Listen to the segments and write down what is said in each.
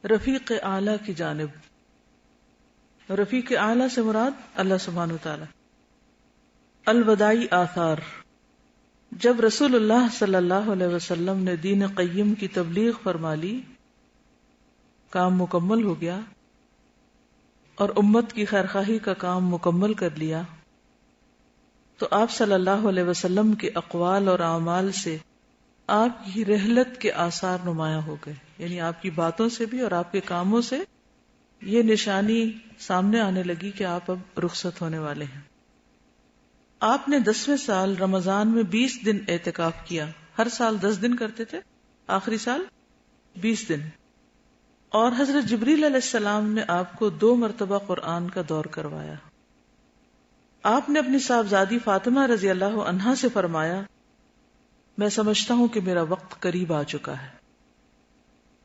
رفیق اعلیٰ کی جانب. رفیق اعلیٰ سے مراد اللہ سبحانہ وتعالی. الوداعی آثار. جب رسول اللہ صلی اللہ علیہ وسلم نے دین قیم کی تبلیغ فرما لی، کام مکمل ہو گیا اور امت کی خیرخواہی کا کام مکمل کر لیا، تو آپ صلی اللہ علیہ وسلم کے اقوال اور اعمال سے آپ کی رحلت کے آثار نمایاں ہو گئے. یعنی آپ کی باتوں سے بھی اور آپ کے کاموں سے یہ نشانی سامنے آنے لگی کہ آپ اب رخصت ہونے والے ہیں. آپ نے 10ویں سال رمضان میں 20 دن اعتکاف کیا. ہر سال 10 دن کرتے تھے، آخری سال 20 دن. اور حضرت جبریل علیہ السلام نے آپ کو 2 مرتبہ قرآن کا دور کروایا. آپ نے اپنی صاحبزادی فاطمہ رضی اللہ عنہا سے فرمایا، میں سمجھتا ہوں کہ میرا وقت قریب آ چکا ہے.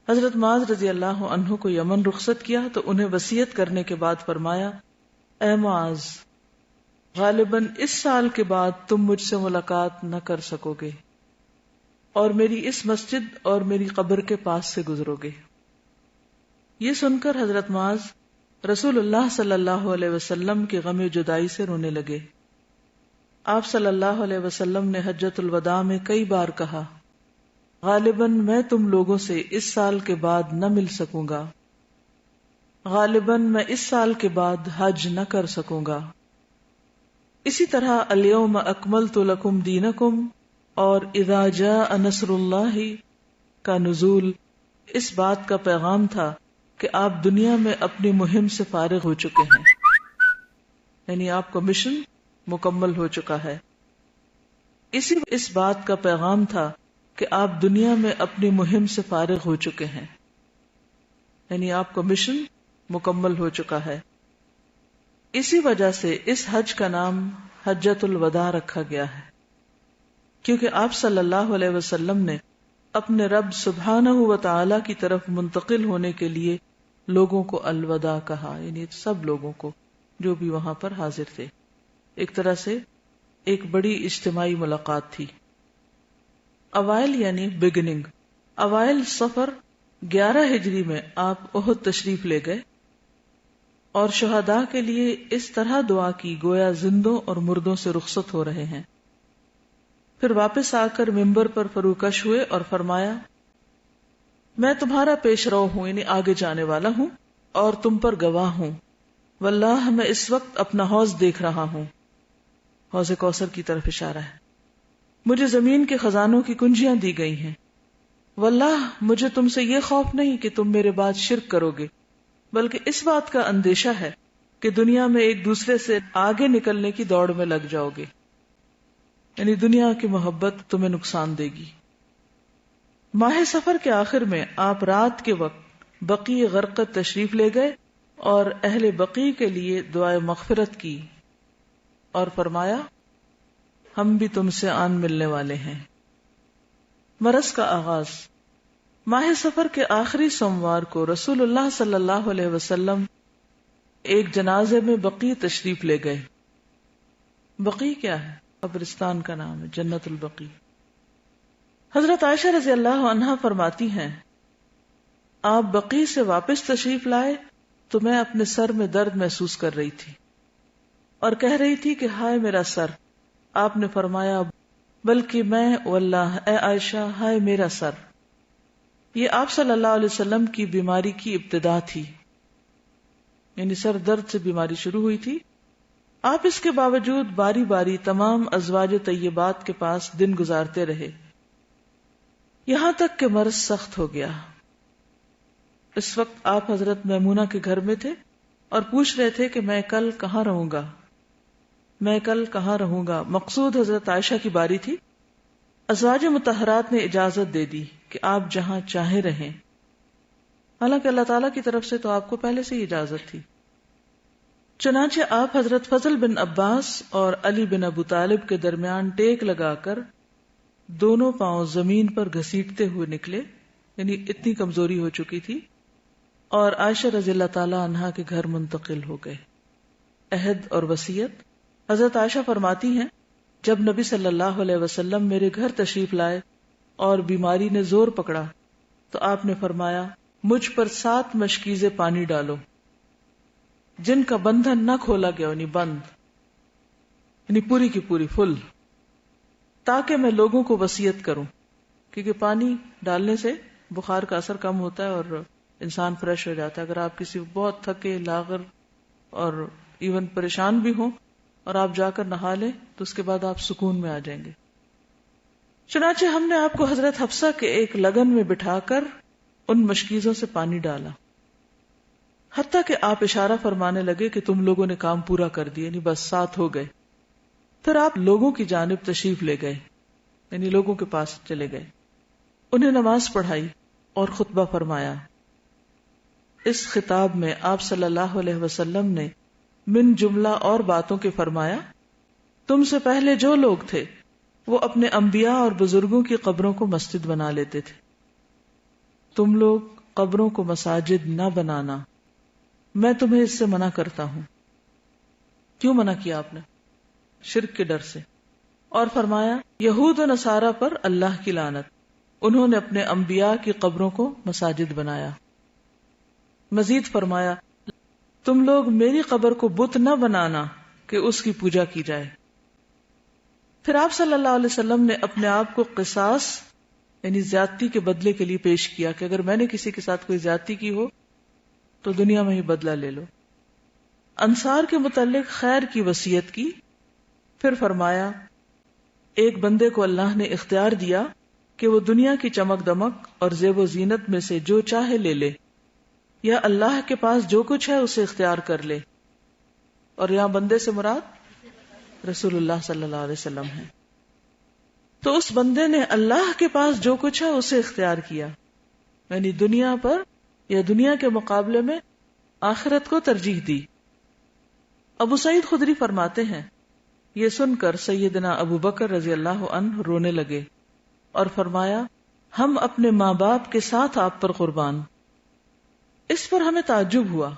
حضرت معاذ رضی اللہ عنہ کو یمن رخصت کیا تو انہیں وصیت کرنے کے بعد فرمایا، اے معاذ، غالباً اس سال کے بعد تم مجھ سے ملاقات نہ کر سکو گے اور میری اس مسجد اور میری قبر کے پاس سے گزرو گے. یہ سن کر حضرت معاذ رسول اللہ صلی اللہ علیہ وسلم کے غم جدائی سے رونے لگے. آپ صلی اللہ علیہ وسلم نے حجۃ الوداع میں کئی بار کہا، غالباً میں تم لوگوں سے اس سال کے بعد نہ مل سکوں گا، غالباً میں اس سال کے بعد حج نہ کر سکوں گا. اسی طرح الیوم اکملت لکم دینکم اور اذا جاء نصر اللہ کا نزول اس بات کا پیغام تھا کہ آپ دنیا میں اپنی مہم سے فارغ ہو چکے ہیں، یعنی آپ کا مشن مکمل ہو چکا ہے. اس بات کا پیغام تھا کہ آپ دنیا میں اپنی مہم سے فارغ ہو چکے ہیں، یعنی آپ کا مشن مکمل ہو چکا ہے. اسی وجہ سے اس حج کا نام حجۃ الوداع رکھا گیا ہے، کیونکہ آپ صلی اللہ علیہ وسلم نے اپنے رب سبحانہ و تعالی کی طرف منتقل ہونے کے لیے لوگوں کو الوداع کہا، یعنی سب لوگوں کو جو بھی وہاں پر حاضر تھے. ایک طرح سے ایک بڑی اجتماعی ملاقات تھی. اوائل یعنی بگننگ. اوائل صفر 11 ہجری میں آپ احد تشریف لے گئے اور شہداء کے لیے اس طرح دعا کی گویا زندوں اور مردوں سے رخصت ہو رہے ہیں. پھر واپس آ کر ممبر پر فروکش ہوئے اور فرمایا، میں تمہارا پیش رو ہوں، یعنی آگے جانے والا ہوں اور تم پر گواہ ہوں. واللہ میں اس وقت اپنا حوض دیکھ رہا ہوں، حوض کوثر کی طرف اشارہ ہے. مجھے زمین کے خزانوں کی کنجیاں دی گئی ہیں. واللہ مجھے تم سے یہ خوف نہیں کہ تم میرے بعد شرک کرو گے، بلکہ اس بات کا اندیشہ ہے کہ دنیا میں ایک دوسرے سے آگے نکلنے کی دوڑ میں لگ جاؤ گے، یعنی دنیا کی محبت تمہیں نقصان دے گی. ماہ سفر کے آخر میں آپ رات کے وقت بقیع غرقد تشریف لے گئے اور اہل بقیع کے لیے دعائے مغفرت کی اور فرمایا، ہم بھی تم سے آن ملنے والے ہیں. مرض کا آغاز. ماہ سفر کے آخری سوموار کو رسول اللہ صلی اللہ علیہ وسلم ایک جنازے میں بقیع تشریف لے گئے. بقیع کیا ہے؟ قبرستان کا نام ہے، جنت البقیع. حضرت عائشہ رضی اللہ عنہا فرماتی ہیں، آپ بقیع سے واپس تشریف لائے تو میں اپنے سر میں درد محسوس کر رہی تھی اور کہہ رہی تھی کہ ہائے میرا سر. آپ نے فرمایا، بلکہ میں واللہ اے عائشہ، ہائے میرا سر. یہ آپ صلی اللہ علیہ وسلم کی بیماری کی ابتدا تھی، یعنی سر درد سے بیماری شروع ہوئی تھی. آپ اس کے باوجود باری باری تمام ازواج طیبات کے پاس دن گزارتے رہے، یہاں تک کہ مرض سخت ہو گیا. اس وقت آپ حضرت میمونہ کے گھر میں تھے اور پوچھ رہے تھے کہ میں کل کہاں رہوں گا، میں کل کہاں رہوں گا. مقصود حضرت عائشہ کی باری تھی. ازواج مطہرات نے اجازت دے دی کہ آپ جہاں چاہیں رہیں، حالانکہ اللہ تعالیٰ کی طرف سے تو آپ کو پہلے سے ہی اجازت تھی. چنانچہ آپ حضرت فضل بن عباس اور علی بن ابو طالب کے درمیان ٹیک لگا کر دونوں پاؤں زمین پر گھسیٹتے ہوئے نکلے، یعنی اتنی کمزوری ہو چکی تھی، اور عائشہ رضی اللہ تعالی عنہا کے گھر منتقل ہو گئے. عہد اور وصیت. حضرت عائشہ فرماتی ہیں، جب نبی صلی اللہ علیہ وسلم میرے گھر تشریف لائے اور بیماری نے زور پکڑا تو آپ نے فرمایا، مجھ پر 7 مشکیزیں پانی ڈالو جن کا بندھن نہ کھولا گیا، یعنی بند، یعنی پوری کی پوری فل، تاکہ میں لوگوں کو وصیت کروں، کیونکہ پانی ڈالنے سے بخار کا اثر کم ہوتا ہے اور انسان فریش ہو جاتا ہے۔ اگر آپ کسی بہت تھکے لاغر اور ایون پریشان بھی ہوں اور آپ جا کر نہا لیں تو اس کے بعد آپ سکون میں آ جائیں گے۔ چنانچہ ہم نے آپ کو حضرت حفصہ کے ایک لگن میں بٹھا کر ان مشکیزوں سے پانی ڈالا، حتیٰ کہ آپ اشارہ فرمانے لگے کہ تم لوگوں نے کام پورا کر دیا، یعنی بس 7 ہو گئے۔ پھر آپ لوگوں کی جانب تشریف لے گئے، یعنی لوگوں کے پاس چلے گئے، انہیں نماز پڑھائی اور خطبہ فرمایا۔ اس خطاب میں آپ صلی اللہ علیہ وسلم نے من جملہ اور باتوں کے فرمایا، تم سے پہلے جو لوگ تھے وہ اپنے انبیاء اور بزرگوں کی قبروں کو مسجد بنا لیتے تھے، تم لوگ قبروں کو مساجد نہ بنانا، میں تمہیں اس سے منع کرتا ہوں۔ کیوں منع کیا آپ نے؟ شرک کے ڈر سے۔ اور فرمایا یہود و نصارہ پر اللہ کی لعنت، انہوں نے اپنے انبیاء کی قبروں کو مساجد بنایا۔ مزید فرمایا تم لوگ میری قبر کو بت نہ بنانا کہ اس کی پوجا کی جائے۔ پھر آپ صلی اللہ علیہ وسلم نے اپنے آپ کو قصاص یعنی زیادتی کے بدلے کے لیے پیش کیا کہ اگر میں نے کسی کے ساتھ کوئی زیادتی کی ہو تو دنیا میں ہی بدلہ لے لو۔ انصار کے متعلق خیر کی وصیت کی۔ پھر فرمایا ایک بندے کو اللہ نے اختیار دیا کہ وہ دنیا کی چمک دمک اور زیب و زینت میں سے جو چاہے لے لے، یا اللہ کے پاس جو کچھ ہے اسے اختیار کر لے، اور یہاں بندے سے مراد رسول اللہ صلی اللہ علیہ وسلم ہے۔ تو اس بندے نے اللہ کے پاس جو کچھ ہے اسے اختیار کیا، یعنی دنیا پر یا دنیا کے مقابلے میں آخرت کو ترجیح دی۔ ابو سعید خدری فرماتے ہیں یہ سن کر سیدنا ابو بکر رضی اللہ عنہ رونے لگے اور فرمایا ہم اپنے ماں باپ کے ساتھ آپ پر قربان۔ اس پر ہمیں تعجب ہوا۔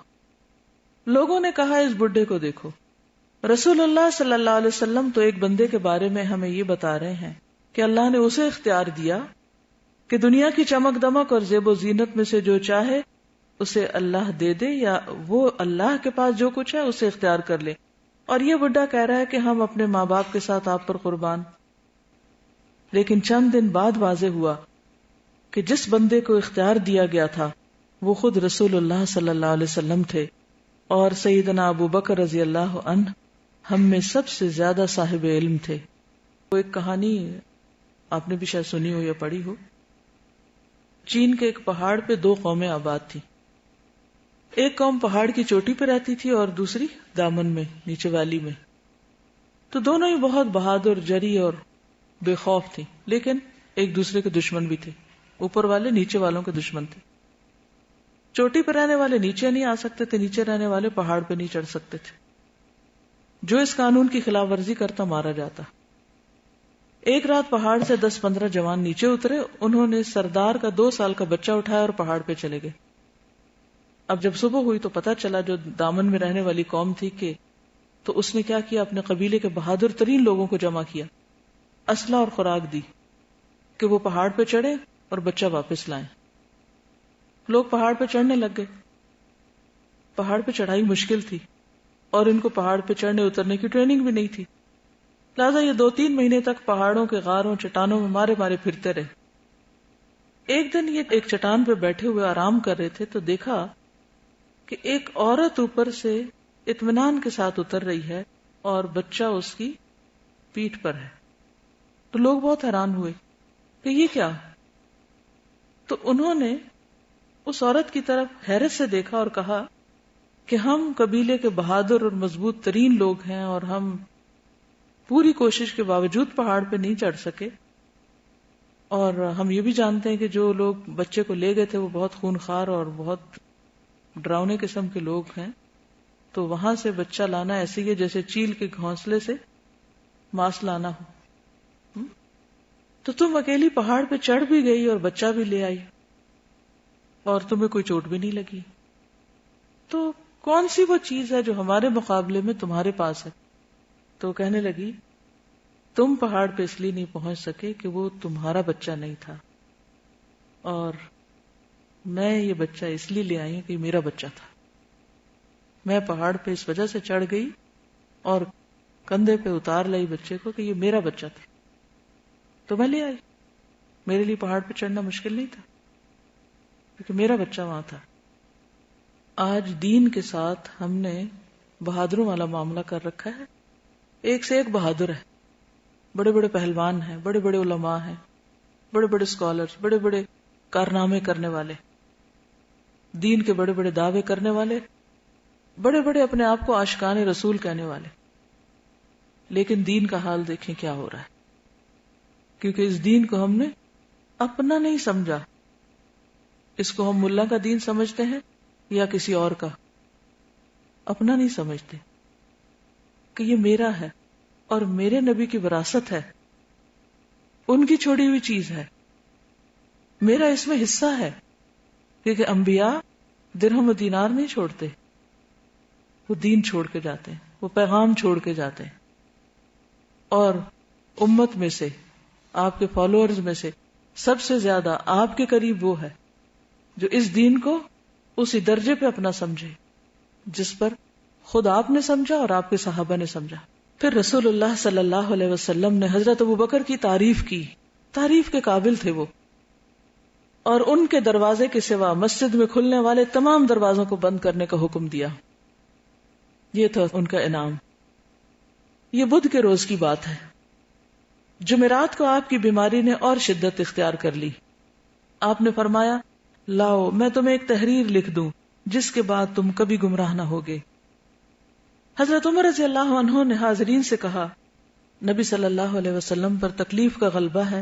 لوگوں نے کہا اس بڈھے کو دیکھو، رسول اللہ صلی اللہ علیہ وسلم تو ایک بندے کے بارے میں ہمیں یہ بتا رہے ہیں کہ اللہ نے اسے اختیار دیا کہ دنیا کی چمک دمک اور زیب و زینت میں سے جو چاہے اسے اللہ دے دے، یا وہ اللہ کے پاس جو کچھ ہے اسے اختیار کر لے، اور یہ بڈھا کہہ رہا ہے کہ ہم اپنے ماں باپ کے ساتھ آپ پر قربان۔ لیکن چند دن بعد واضح ہوا کہ جس بندے کو اختیار دیا گیا تھا وہ خود رسول اللہ صلی اللہ علیہ وسلم تھے، اور سیدنا ابو بکر رضی اللہ عنہ ہم میں سب سے زیادہ صاحب علم تھے۔ وہ ایک کہانی آپ نے بھی شاید سنی ہو یا پڑھی ہو۔ چین کے ایک پہاڑ پہ 2 قومیں آباد تھی۔ ایک قوم پہاڑ کی چوٹی پہ رہتی تھی اور دوسری دامن میں، نیچے ویلی میں۔ تو دونوں ہی بہت بہادر، جری اور بے خوف تھی، لیکن ایک دوسرے کے دشمن بھی تھے۔ اوپر والے نیچے والوں کے دشمن تھے۔ چوٹی پہ رہنے والے نیچے نہیں آ سکتے تھے، نیچے رہنے والے پہاڑ پہ نہیں چڑھ سکتے تھے۔ جو اس قانون کی خلاف ورزی کرتا مارا جاتا۔ ایک رات پہاڑ سے 10-15 جوان نیچے اترے، انہوں نے سردار کا 2 سال کا بچہ اٹھایا اور پہاڑ پہ چلے گئے۔ اب جب صبح ہوئی تو پتہ چلا جو دامن میں رہنے والی قوم تھی کہ تو اس نے کیا کیا، اپنے قبیلے کے بہادر ترین لوگوں کو جمع کیا، اسلحہ اور خوراک دی کہ وہ پہاڑ پہ چڑھے اور بچہ واپس لائیں۔ لوگ پہاڑ پہ چڑھنے لگ گئے۔ پہاڑ پہ چڑھائی مشکل تھی اور ان کو پہاڑ پہ چڑھنے اترنے کی ٹریننگ بھی نہیں تھی، لہٰذا یہ 2-3 مہینے تک پہاڑوں کے غاروں چٹانوں میں مارے مارے پھرتے رہے۔ ایک دن یہ ایک چٹان پہ بیٹھے ہوئے آرام کر رہے تھے تو دیکھا کہ ایک عورت اوپر سے اطمینان کے ساتھ اتر رہی ہے اور بچہ اس کی پیٹھ پر ہے۔ تو لوگ بہت حیران ہوئے کہ یہ کیا؟ تو انہوں نے اس عورت کی طرف حیرت سے دیکھا اور کہا کہ ہم قبیلے کے بہادر اور مضبوط ترین لوگ ہیں اور ہم پوری کوشش کے باوجود پہاڑ پہ نہیں چڑھ سکے، اور ہم یہ بھی جانتے ہیں کہ جو لوگ بچے کو لے گئے تھے وہ بہت خونخوار اور بہت ڈراؤنے قسم کے لوگ ہیں، تو وہاں سے بچہ لانا ایسی ہے جیسے چیل کے گھونسلے سے ماس لانا ہو۔ تو تم اکیلی پہاڑ پہ چڑھ بھی گئی اور بچہ بھی لے آئی اور تمہیں کوئی چوٹ بھی نہیں لگی، تو کون سی وہ چیز ہے جو ہمارے مقابلے میں تمہارے پاس ہے؟ تو کہنے لگی تم پہاڑ پہ اس لیے نہیں پہنچ سکے کہ وہ تمہارا بچہ نہیں تھا، اور میں یہ بچہ اس لیے لے آئی ہوں کہ یہ میرا بچہ تھا. میں پہاڑ پہ اس وجہ سے چڑھ گئی اور کندھے پہ اتار لائی بچے کو کہ یہ میرا بچہ تھا تو میں لے آئی. میرے لیے پہاڑ پہ چڑھنا مشکل نہیں تھا کیونکہ میرا بچہ وہاں تھا. آج دین کے ساتھ ہم نے بہادروں والا معاملہ کر رکھا ہے. ایک سے ایک بہادر ہے. بڑے بڑے پہلوان ہیں, بڑے بڑے علماء ہیں, بڑے بڑے اسکالرز, بڑے بڑے کارنامے کرنے والے, دین کے بڑے بڑے دعوے کرنے والے, بڑے بڑے اپنے آپ کو عاشقان رسول کہنے والے. لیکن دین کا حال دیکھیں کیا ہو رہا ہے, کیونکہ اس دین کو ہم نے اپنا نہیں سمجھا. اس کو ہم ملا کا دین سمجھتے ہیں یا کسی اور کا, اپنا نہیں سمجھتے کہ یہ میرا ہے اور میرے نبی کی وراثت ہے, ان کی چھوڑی ہوئی چیز ہے, میرا اس میں حصہ ہے. کیونکہ انبیاء درہم و دینار نہیں چھوڑتے, وہ دین چھوڑ کے جاتے ہیں, وہ پیغام چھوڑ کے جاتے ہیں. اور امت میں سے, آپ کے فالوورز میں سے سب سے زیادہ آپ کے قریب وہ ہے جو اس دین کو اسی درجے پہ اپنا سمجھے جس پر خود آپ نے سمجھا اور آپ کے صحابہ نے سمجھا. پھر رسول اللہ صلی اللہ علیہ وسلم نے حضرت ابوبکر کی تعریف کی. تعریف کے قابل تھے وہ, اور ان کے دروازے کے سوا مسجد میں کھلنے والے تمام دروازوں کو بند کرنے کا حکم دیا. یہ تھا ان کا انعام. یہ بدھ کے روز کی بات ہے. جمعرات کو آپ کی بیماری نے اور شدت اختیار کر لی. آپ نے فرمایا, لاؤ میں تمہیں ایک تحریر لکھ دوں جس کے بعد تم کبھی گمراہ نہ ہوگے. حضرت عمر رضی اللہ عنہ نے حاضرین سے کہا, نبی صلی اللہ علیہ وسلم پر تکلیف کا غلبہ ہے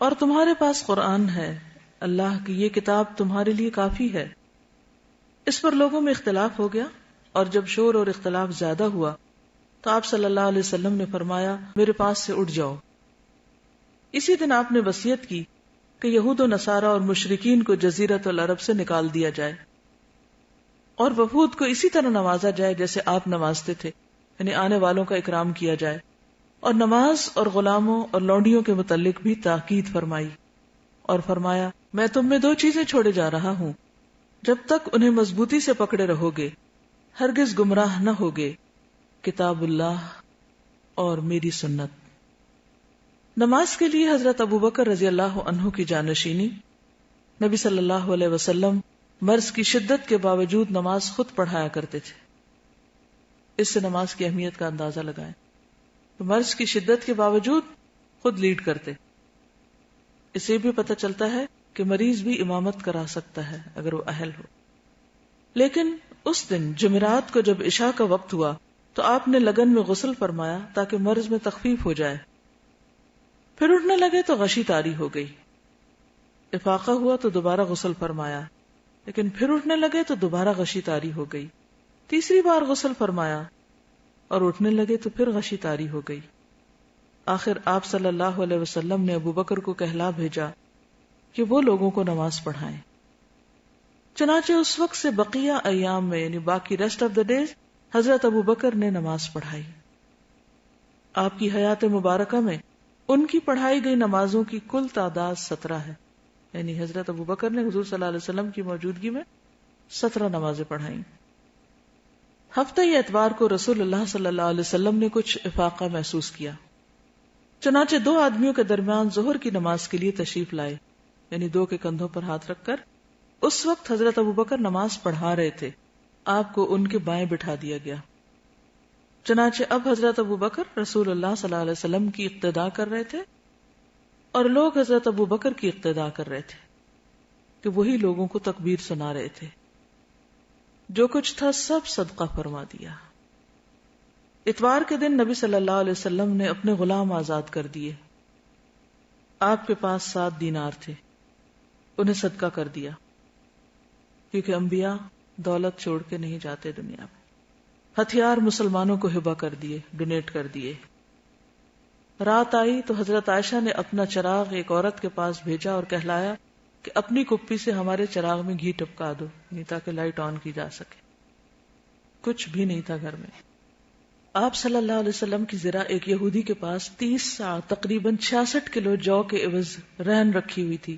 اور تمہارے پاس قرآن ہے, اللہ کی یہ کتاب تمہارے لیے کافی ہے. اس پر لوگوں میں اختلاف ہو گیا, اور جب شور اور اختلاف زیادہ ہوا تو آپ صلی اللہ علیہ وسلم نے فرمایا, میرے پاس سے اٹھ جاؤ. اسی دن آپ نے وصیت کی کہ یہود و نصارہ اور مشرکین کو جزیرۃ العرب سے نکال دیا جائے اور وفود کو اسی طرح نوازا جائے جیسے آپ نوازتے تھے, یعنی آنے والوں کا اکرام کیا جائے. اور نماز اور غلاموں اور لونڈیوں کے متعلق بھی تاکید فرمائی اور فرمایا, میں تم میں 2 چیزیں چھوڑے جا رہا ہوں, جب تک انہیں مضبوطی سے پکڑے رہو گے ہرگز گمراہ نہ ہوگے, کتاب اللہ اور میری سنت. نماز کے لیے حضرت ابوبکر رضی اللہ عنہ کی جانشینی. نبی صلی اللہ علیہ وسلم مرض کی شدت کے باوجود نماز خود پڑھایا کرتے تھے. اس سے نماز کی اہمیت کا اندازہ لگائیں. مرض کی شدت کے باوجود خود لیڈ کرتے. اسے بھی پتہ چلتا ہے کہ مریض بھی امامت کرا سکتا ہے اگر وہ اہل ہو. لیکن اس دن جمعرات کو جب عشاء کا وقت ہوا تو آپ نے لگن میں غسل فرمایا تاکہ مرض میں تخفیف ہو جائے. پھر اٹھنے لگے تو غشی طاری ہو گئی. افاقہ ہوا تو دوبارہ غسل فرمایا, لیکن پھر اٹھنے لگے تو دوبارہ غشی طاری ہو گئی. تیسری بار غسل فرمایا اور اٹھنے لگے تو پھر غشی طاری ہو گئی. آخر آپ صلی اللہ علیہ وسلم نے ابوبکر کو کہلا بھیجا کہ وہ لوگوں کو نماز پڑھائیں. چنانچہ اس وقت سے بقیہ ایام میں, یعنی باقی ریسٹ آف دا ڈیز, حضرت ابوبکر نے نماز پڑھائی. آپ کی حیات مبارکہ میں ان کی پڑھائی گئی نمازوں کی کل تعداد 17 ہے. یعنی حضرت ابوبکر نے حضور صلی اللہ علیہ وسلم کی موجودگی میں 17 نمازیں پڑھائیں. ہفتہ اتوار کو رسول اللہ صلی اللہ علیہ وسلم نے کچھ افاقہ محسوس کیا. چنانچہ 2 آدمیوں کے درمیان ظہر کی نماز کے لیے تشریف لائے, یعنی 2 کے کندھوں پر ہاتھ رکھ کر. اس وقت حضرت ابوبکر نماز پڑھا رہے تھے, آپ کو ان کے بائیں بٹھا دیا گیا. چنانچہ اب حضرت ابوبکر رسول اللہ صلی اللہ علیہ وسلم کی اقتداء کر رہے تھے اور لوگ حضرت ابوبکر کی اقتداء کر رہے تھے کہ وہی لوگوں کو تکبیر سنا رہے تھے. جو کچھ تھا سب صدقہ فرما دیا. اتوار کے دن نبی صلی اللہ علیہ وسلم نے اپنے غلام آزاد کر دیے. آپ کے پاس 7 دینار تھے, انہیں صدقہ کر دیا, کیونکہ انبیاء دولت چھوڑ کے نہیں جاتے دنیا میں. ہتھیار مسلمانوں کو ہبہ کر دیے, ڈونیٹ کر دیے. رات آئی تو حضرت عائشہ نے اپنا چراغ ایک عورت کے پاس بھیجا اور کہلایا کہ اپنی کپی سے ہمارے چراغ میں گھی ٹپکا دو, تاکہ لائٹ آن کی جا سکے. کچھ بھی نہیں تھا گھر میں. آپ صلی اللہ علیہ وسلم کی ذرا ایک یہودی کے پاس 30 سا تقریباً 66 کلو جو کے عوض رہن رکھی ہوئی تھی.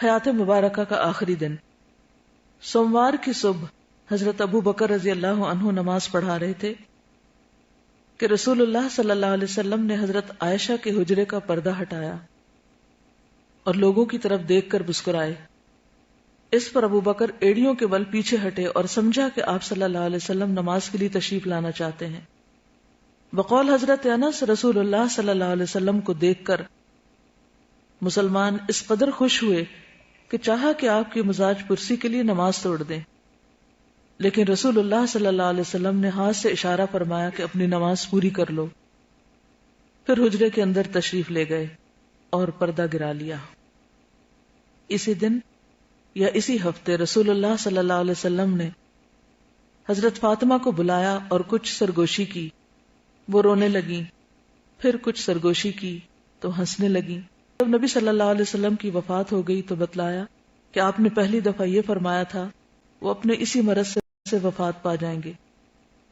حیات مبارکہ کا آخری دن سوموار کی صبح حضرت ابو بکر رضی اللہ عنہ نماز پڑھا رہے تھے کہ رسول اللہ صلی اللہ علیہ وسلم نے حضرت عائشہ کے حجرے کا پردہ ہٹایا اور لوگوں کی طرف دیکھ کر مسکرائے. اس پر ابو بکر ایڑیوں کے بل پیچھے ہٹے اور سمجھا کہ آپ صلی اللہ علیہ وسلم نماز کے لیے تشریف لانا چاہتے ہیں. بقول حضرت انس رسول اللہ صلی اللہ علیہ وسلم کو دیکھ کر مسلمان اس قدر خوش ہوئے کہ چاہا کہ آپ کی مزاج پرسی کے لیے نماز توڑ دیں، لیکن رسول اللہ صلی اللہ علیہ وسلم نے ہاتھ سے اشارہ فرمایا کہ اپنی نماز پوری کر لو. پھر حجرے کے اندر تشریف لے گئے اور پردہ گرا لیا. اسی دن یا اسی ہفتے رسول اللہ صلی اللہ علیہ وسلم نے حضرت فاطمہ کو بلایا اور کچھ سرگوشی کی. وہ رونے لگیں، پھر کچھ سرگوشی کی تو ہنسنے لگیں. جب نبی صلی اللہ علیہ وسلم کی وفات ہو گئی تو بتلایا کہ آپ نے پہلی دفعہ یہ فرمایا تھا وہ اپنے اسی مرض سے وفات پا جائیں گے،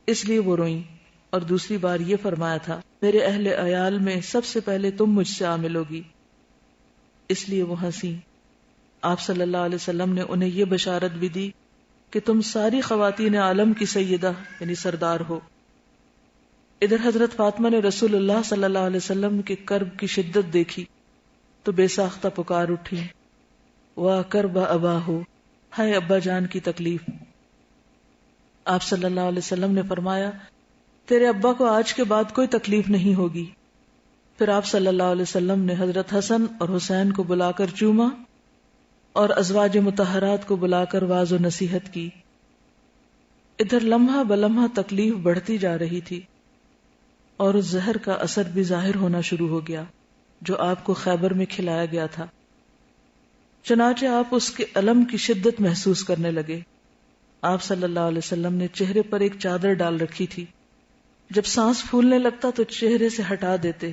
اس لیے وہ روئیں. اور دوسری بار یہ فرمایا تھا میرے اہل عیال میں سب سے پہلے تم مجھ سے ملوگی، اس لیے وہ ہنسی. آپ صلی اللہ علیہ وسلم نے انہیں یہ بشارت بھی دی کہ تم ساری خواتین عالم کی سیدہ یعنی سردار ہو. ادھر حضرت فاطمہ نے رسول اللہ صلی اللہ علیہ وسلم کے کرب کی شدت دیکھی تو بے ساختہ پکار اٹھی، واہ کرب ابا ہو، ہائے ابا جان کی تکلیف. آپ صلی اللہ علیہ وسلم نے فرمایا تیرے ابا کو آج کے بعد کوئی تکلیف نہیں ہوگی. پھر آپ صلی اللہ علیہ وسلم نے حضرت حسن اور حسین کو بلا کر چوما اور ازواج مطہرات کو بلا کر واز و نصیحت کی. ادھر لمحہ بلمحہ تکلیف بڑھتی جا رہی تھی اور اس زہر کا اثر بھی ظاہر ہونا شروع ہو گیا جو آپ کو خیبر میں کھلایا گیا تھا. چنانچہ آپ اس کے الم کی شدت محسوس کرنے لگے. آپ صلی اللہ علیہ وسلم نے چہرے پر ایک چادر ڈال رکھی تھی، جب سانس پھولنے لگتا تو چہرے سے ہٹا دیتے.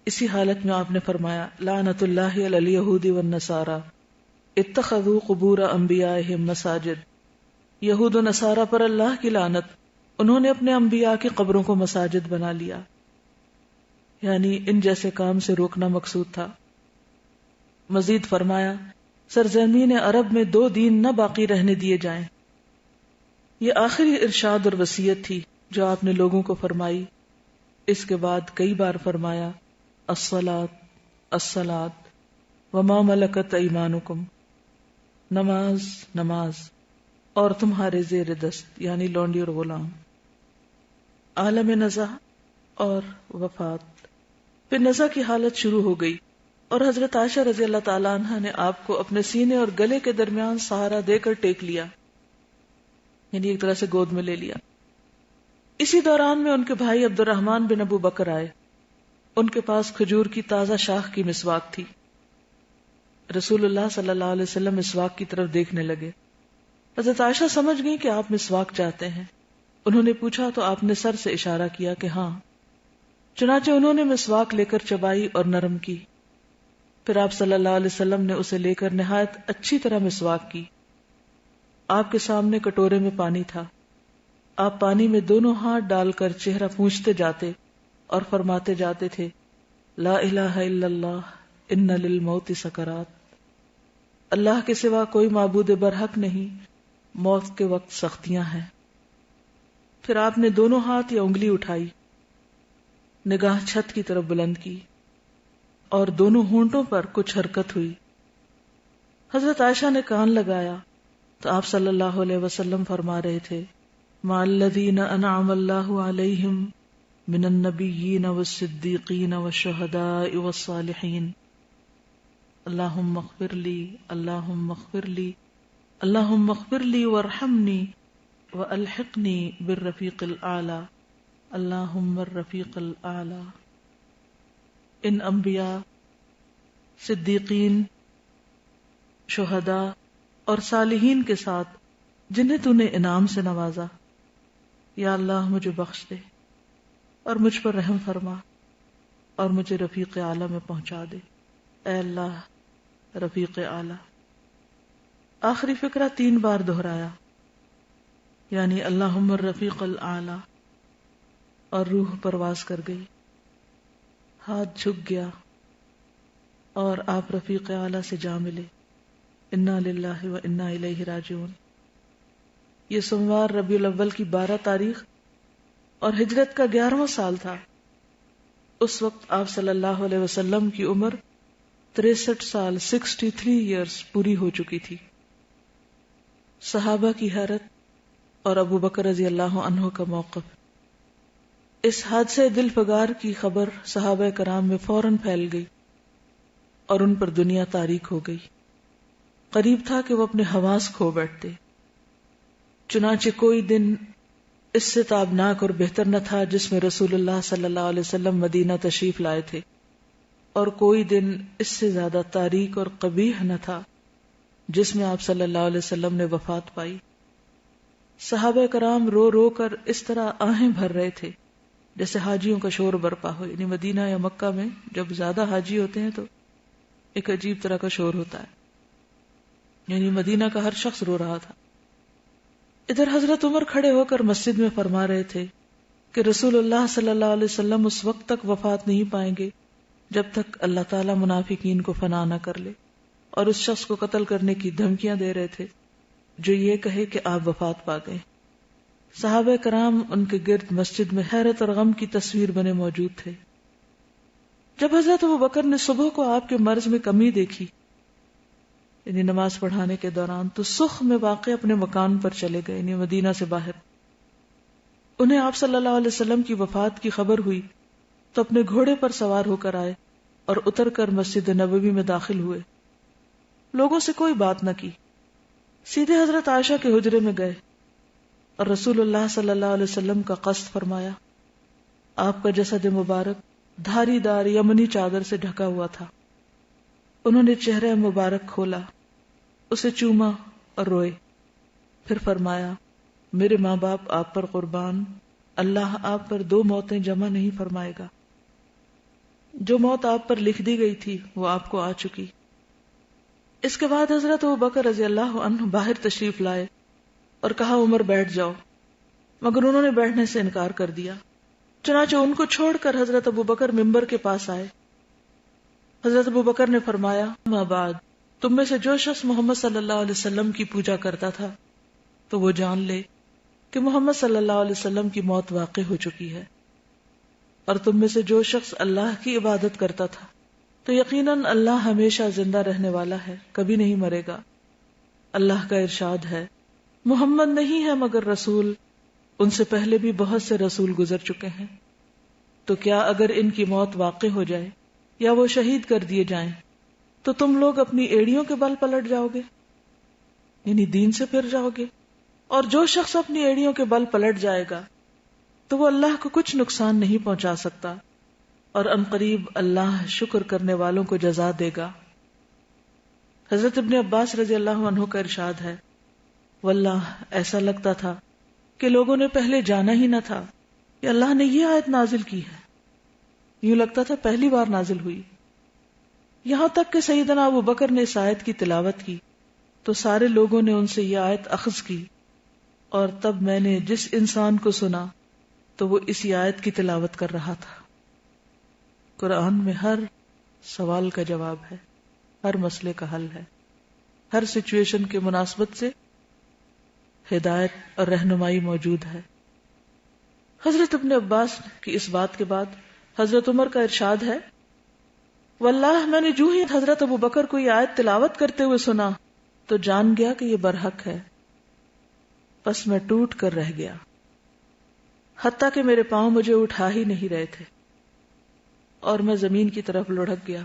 اسی حالت میں آپ نے فرمایا لعنت اللہ علی الیہود والنصارى اتخذوا قبور انبیائہم مساجد. یہود و نصارہ پر اللہ کی لعنت، انہوں نے اپنے انبیاء کی قبروں کو مساجد بنا لیا. یعنی ان جیسے کام سے روکنا مقصود تھا. مزید فرمایا سرزمین عرب میں 2 دین نہ باقی رہنے دیے جائیں. یہ آخری ارشاد اور وصیت تھی جو آپ نے لوگوں کو فرمائی. اس کے بعد کئی بار فرمایا الصلاۃ الصلاۃ وما ملکت ایمانکم، نماز نماز اور تمہارے زیر دست یعنی لونڈی اور غلام. عالم نزع اور وفات. پھر نزع کی حالت شروع ہو گئی اور حضرت عائشہ رضی اللہ تعالیٰ عنہ نے آپ کو اپنے سینے اور گلے کے درمیان سہارا دے کر ٹیک لیا، یعنی ایک طرح سے گود میں لے لیا. اسی دوران میں ان کے بھائی عبد الرحمن بن ابو بکر آئے. ان کے پاس کھجور کی تازہ شاخ کی مسواک تھی. رسول اللہ صلی اللہ علیہ وسلم مسواک کی طرف دیکھنے لگے. حضرت عائشہ سمجھ گئی کہ آپ مسواک چاہتے ہیں. انہوں نے پوچھا تو آپ نے سر سے اشارہ کیا کہ ہاں. چنانچہ انہوں نے مسواک لے کر چبائی اور نرم کی. پھر آپ صلی اللہ علیہ وسلم نے اسے لے کر نہایت اچھی طرح مسواک کی. آپ کے سامنے کٹورے میں پانی تھا. آپ پانی میں دونوں ہاتھ ڈال کر چہرہ پونچھتے جاتے اور فرماتے جاتے تھے لا الہ الا اللہ ان للموت سکرات. اللہ کے سوا کوئی معبود برحق نہیں، موت کے وقت سختیاں ہیں. پھر آپ نے دونوں ہاتھ یا انگلی اٹھائی، نگاہ چھت کی طرف بلند کی اور دونوں ہونٹوں پر کچھ حرکت ہوئی. حضرت عائشہ نے کان لگایا تو آپ صلی اللہ علیہ وسلم فرما رہے تھے مع الذین انعم اللہ علیہم من النبیین والصدیقین والشہداء والصالحین اللہم اغفر لی اللہم اغفر لی اللہم اغفر لی وارحمنی والحقنی بالرفیق الاعلی اللہم الرفیق الاعلی. ان انبیاء، صدیقین، شہداء اور صالحین کے ساتھ جنہیں تو نے انعام سے نوازا، یا اللہ مجھے بخش دے اور مجھ پر رحم فرما اور مجھے رفیق اعلیٰ میں پہنچا دے. اے اللہ رفیق اعلیٰ. آخری فقرہ 3 بار دہرایا، یعنی اللہم الرفیق الاعلیٰ، اور روح پرواز کر گئی. ہاتھ جھک گیا اور آپ رفیق اعلیٰ سے جا ملے. انا للہ و انا الیہ راجعون. یہ سوموار ربیع الاول کی 12 تاریخ اور ہجرت کا 11واں سال تھا. اس وقت آپ صلی اللہ علیہ وسلم کی عمر 63 سال 63 ایئرز پوری ہو چکی تھی. صحابہ کی حیرت اور ابو بکر رضی اللہ عنہ کا موقف. اس حادثے دل پگار کی خبر صحابہ کرام میں فوراً پھیل گئی اور ان پر دنیا تاریک ہو گئی. قریب تھا کہ وہ اپنے حواس کھو بیٹھتے. چنانچہ کوئی دن اس سے تابناک اور بہتر نہ تھا جس میں رسول اللہ صلی اللہ علیہ وسلم مدینہ تشریف لائے تھے، اور کوئی دن اس سے زیادہ تاریک اور قبیح نہ تھا جس میں آپ صلی اللہ علیہ وسلم نے وفات پائی. صحابہ کرام رو رو کر اس طرح آہیں بھر رہے تھے جیسے حاجیوں کا شور برپا ہو. یعنی مدینہ یا مکہ میں جب زیادہ حاجی ہوتے ہیں تو ایک عجیب طرح کا شور ہوتا ہے. یعنی مدینہ کا ہر شخص رو رہا تھا. ادھر حضرت عمر کھڑے ہو کر مسجد میں فرما رہے تھے کہ رسول اللہ صلی اللہ علیہ وسلم اس وقت تک وفات نہیں پائیں گے جب تک اللہ تعالی منافقین کو فنا نہ کر لے، اور اس شخص کو قتل کرنے کی دھمکیاں دے رہے تھے جو یہ کہے کہ آپ وفات پا گئے. صحابہ کرام ان کے گرد مسجد میں حیرت اور غم کی تصویر بنے موجود تھے. جب حضرت ابوبکر نے صبح کو آپ کے مرض میں کمی دیکھی، یعنی نماز پڑھانے کے دوران، تو سخ میں واقع اپنے مکان پر چلے گئے، یعنی مدینہ سے باہر. انہیں آپ صلی اللہ علیہ وسلم کی وفات کی خبر ہوئی تو اپنے گھوڑے پر سوار ہو کر آئے اور اتر کر مسجد نبوی میں داخل ہوئے. لوگوں سے کوئی بات نہ کی، سیدھے حضرت عائشہ کے حجرے میں گئے اور رسول اللہ صلی اللہ علیہ وسلم کا قصد فرمایا. آپ کا جسد مبارک دھاری دار یمنی چادر سے ڈھکا ہوا تھا. انہوں نے چہرہ مبارک کھولا، اسے چوما اور روئے. پھر فرمایا، میرے ماں باپ آپ پر قربان، اللہ آپ پر 2 موتیں جمع نہیں فرمائے گا. جو موت آپ پر لکھ دی گئی تھی وہ آپ کو آ چکی. اس کے بعد حضرت ابوبکر رضی اللہ عنہ باہر تشریف لائے اور کہا عمر بیٹھ جاؤ، مگر انہوں نے بیٹھنے سے انکار کر دیا. چنانچہ ان کو چھوڑ کر حضرت ابوبکر ممبر کے پاس آئے. حضرت ابوبکر نے فرمایا، اما بعد، تم میں سے جو شخص محمد صلی اللہ علیہ وسلم کی پوجا کرتا تھا تو وہ جان لے کہ محمد صلی اللہ علیہ وسلم کی موت واقع ہو چکی ہے، اور تم میں سے جو شخص اللہ کی عبادت کرتا تھا تو یقیناً اللہ ہمیشہ زندہ رہنے والا ہے، کبھی نہیں مرے گا. اللہ کا ارشاد ہے، محمد نہیں ہے مگر رسول، ان سے پہلے بھی بہت سے رسول گزر چکے ہیں. تو کیا اگر ان کی موت واقع ہو جائے یا وہ شہید کر دیے جائیں تو تم لوگ اپنی ایڑیوں کے بل پلٹ جاؤ گے، یعنی دین سے پھر جاؤ گے؟ اور جو شخص اپنی ایڑیوں کے بل پلٹ جائے گا تو وہ اللہ کو کچھ نقصان نہیں پہنچا سکتا، اور عنقریب اللہ شکر کرنے والوں کو جزا دے گا. حضرت ابن عباس رضی اللہ عنہ کا ارشاد ہے، واللہ ایسا لگتا تھا کہ لوگوں نے پہلے جانا ہی نہ تھا کہ اللہ نے یہ آیت نازل کی ہے. یوں لگتا تھا پہلی بار نازل ہوئی. یہاں تک کہ سیدنا ابو بکر نے اس آیت کی تلاوت کی تو سارے لوگوں نے ان سے یہ آیت اخذ کی، اور تب میں نے جس انسان کو سنا تو وہ اسی آیت کی تلاوت کر رہا تھا. قرآن میں ہر سوال کا جواب ہے، ہر مسئلے کا حل ہے، ہر سچویشن کے مناسبت سے ہدایت اور رہنمائی موجود ہے. حضرت ابن عباس کی اس بات کے بعد حضرت عمر کا ارشاد ہے، واللہ میں نے جو ہی حضرت ابو بکر کو یہ آیت تلاوت کرتے ہوئے سنا تو جان گیا کہ یہ برحق ہے، پس میں ٹوٹ کر رہ گیا، حتیٰ کہ میرے پاؤں مجھے اٹھا ہی نہیں رہے تھے، اور میں زمین کی طرف لڑھک گیا،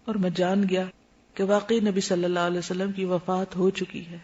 اور میں جان گیا کہ واقعی نبی صلی اللہ علیہ وسلم کی وفات ہو چکی ہے.